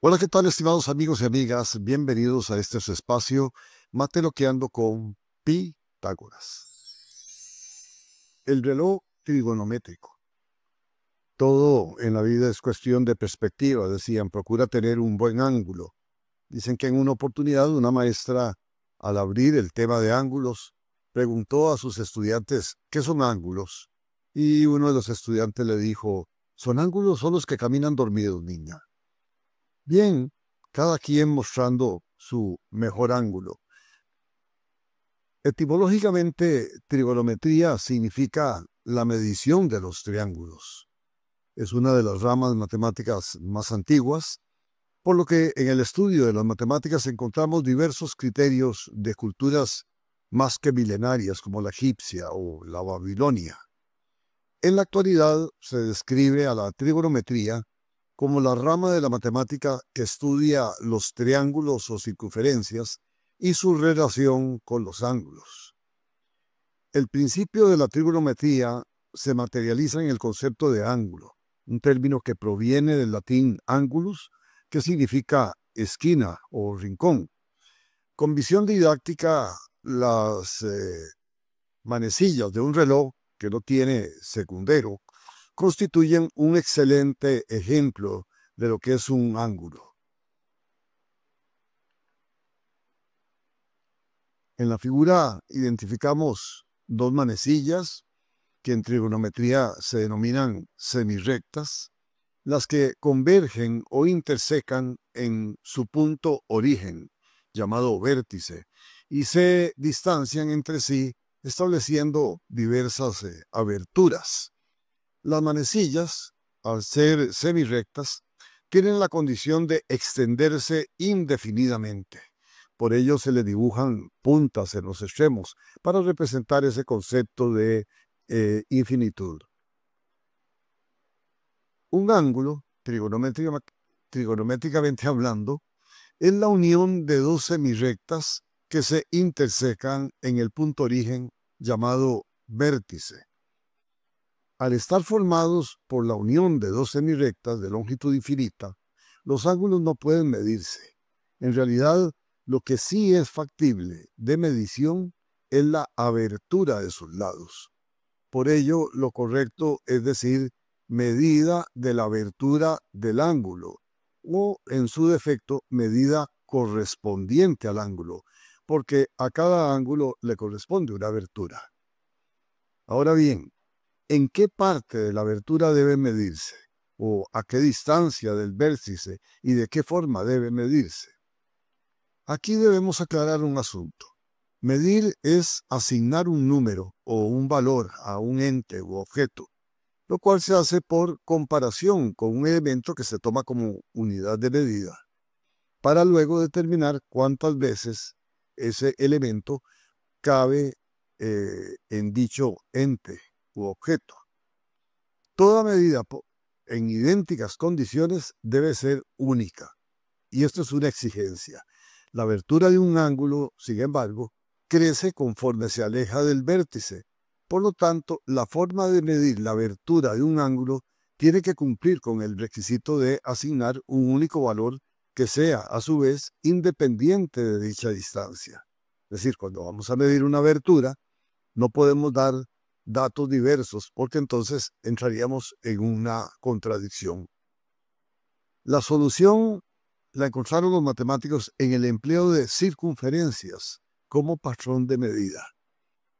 Hola, ¿qué tal, estimados amigos y amigas? Bienvenidos a este su espacio, Mateloqueando con Pitágoras. El reloj trigonométrico. Todo en la vida es cuestión de perspectiva, decían, procura tener un buen ángulo. Dicen que en una oportunidad una maestra, al abrir el tema de ángulos, preguntó a sus estudiantes, ¿qué son ángulos? Y uno de los estudiantes le dijo, son ángulos son los que caminan dormidos, niña. Bien, cada quien mostrando su mejor ángulo. Etimológicamente, trigonometría significa la medición de los triángulos. Es una de las ramas matemáticas más antiguas, por lo que en el estudio de las matemáticas encontramos diversos criterios de culturas más que milenarias, como la egipcia o la babilonia. En la actualidad se describe a la trigonometría como la rama de la matemática que estudia los triángulos o circunferencias y su relación con los ángulos. El principio de la trigonometría se materializa en el concepto de ángulo, un término que proviene del latín angulus, que significa esquina o rincón. Con visión didáctica, las manecillas de un reloj que no tiene segundero constituyen un excelente ejemplo de lo que es un ángulo. En la figura identificamos dos manecillas que en trigonometría se denominan semirrectas, las que convergen o intersecan en su punto origen, llamado vértice, y se distancian entre sí estableciendo diversas aberturas. Las manecillas, al ser semirrectas, tienen la condición de extenderse indefinidamente. Por ello se le dibujan puntas en los extremos para representar ese concepto de infinitud. Un ángulo, trigonométricamente hablando, es la unión de dos semirrectas que se intersecan en el punto origen llamado vértice. Al estar formados por la unión de dos semirrectas de longitud infinita, los ángulos no pueden medirse. En realidad, lo que sí es factible de medición es la abertura de sus lados. Por ello, lo correcto es decir, medida de la abertura del ángulo, o en su defecto, medida correspondiente al ángulo, porque a cada ángulo le corresponde una abertura. Ahora bien, ¿en qué parte de la abertura debe medirse? ¿O a qué distancia del vértice y de qué forma debe medirse? Aquí debemos aclarar un asunto. Medir es asignar un número o un valor a un ente u objeto, lo cual se hace por comparación con un elemento que se toma como unidad de medida, para luego determinar cuántas veces ese elemento cabe en dicho ente u objeto. Toda medida en idénticas condiciones debe ser única, y esto es una exigencia. La abertura de un ángulo, sin embargo, crece conforme se aleja del vértice. Por lo tanto, la forma de medir la abertura de un ángulo tiene que cumplir con el requisito de asignar un único valor que sea, a su vez, independiente de dicha distancia. Es decir, cuando vamos a medir una abertura, no podemos dar datos diversos, porque entonces entraríamos en una contradicción. La solución la encontraron los matemáticos en el empleo de circunferencias como patrón de medida,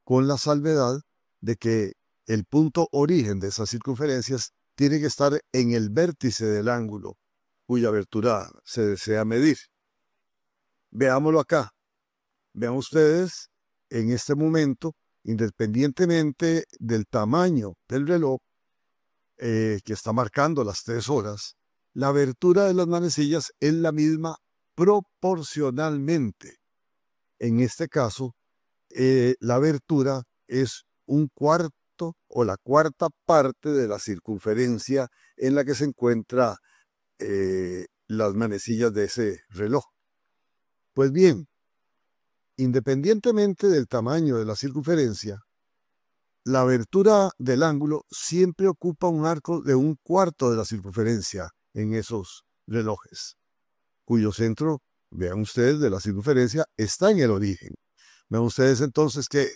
con la salvedad de que el punto origen de esas circunferencias tiene que estar en el vértice del ángulo cuya abertura se desea medir. Veámoslo acá. Vean ustedes, en este momento, independientemente del tamaño del reloj que está marcando las 3 horas, la abertura de las manecillas es la misma proporcionalmente. En este caso, la abertura es un cuarto o la cuarta parte de la circunferencia en la que se encuentra las manecillas de ese reloj. Pues bien, independientemente del tamaño de la circunferencia, la abertura del ángulo siempre ocupa un arco de un cuarto de la circunferencia en esos relojes. cuyo centro, vean ustedes, de la circunferencia está en el origen. Vean ustedes entonces que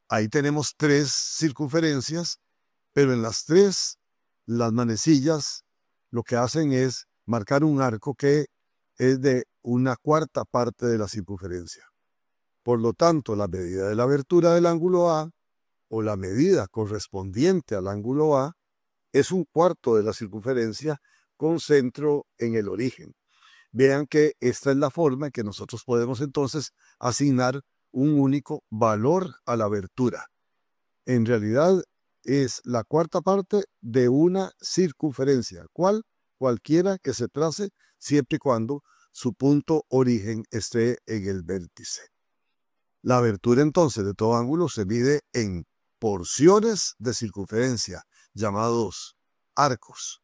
ahí tenemos 3 circunferencias, pero en las 3, las manecillas lo que hacen es marcar un arco que es de una cuarta parte de la circunferencia. Por lo tanto, la medida de la abertura del ángulo A, o la medida correspondiente al ángulo A, es un cuarto de la circunferencia con centro en el origen. Vean que esta es la forma en que nosotros podemos entonces asignar un único valor a la abertura. En realidad es la cuarta parte de una circunferencia, cualquiera que se trace, siempre y cuando su punto origen esté en el vértice. La abertura entonces de todo ángulo se mide en porciones de circunferencia, llamados arcos.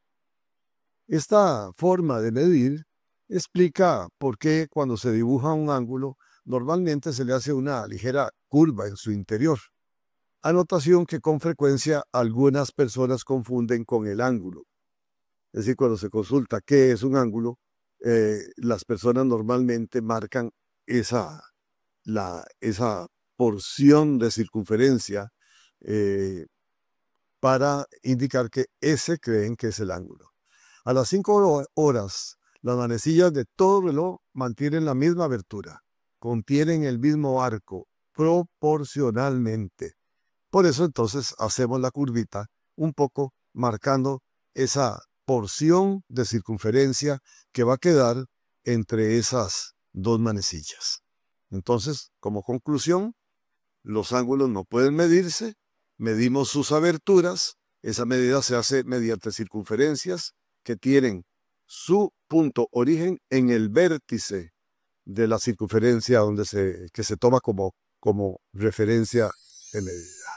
Esta forma de medir explica por qué cuando se dibuja un ángulo, normalmente se le hace una ligera curva en su interior. Anotación que con frecuencia algunas personas confunden con el ángulo. Es decir, cuando se consulta qué es un ángulo, las personas normalmente marcan esa porción de circunferencia para indicar que ese creen que es el ángulo. A las 5 horas, las manecillas de todo reloj mantienen la misma abertura, contienen el mismo arco proporcionalmente. Por eso entonces hacemos la curvita un poco marcando esa porción de circunferencia que va a quedar entre esas 2 manecillas. Entonces, como conclusión, los ángulos no pueden medirse, medimos sus aberturas, esa medida se hace mediante circunferencias que tienen su punto origen en el vértice de la circunferencia que se toma como referencia de medida.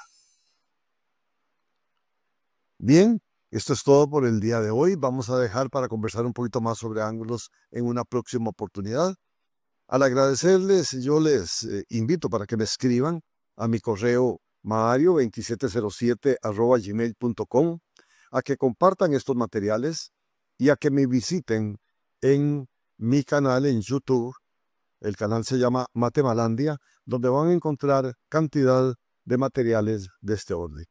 Bien, esto es todo por el día de hoy. Vamos a dejar para conversar un poquito más sobre ángulos en una próxima oportunidad. Al agradecerles, yo les invito para que me escriban a mi correo mario2707@gmail.com, a que compartan estos materiales y a que me visiten en mi canal en YouTube. El canal se llama Matemalandia, donde van a encontrar cantidad de materiales de este orden.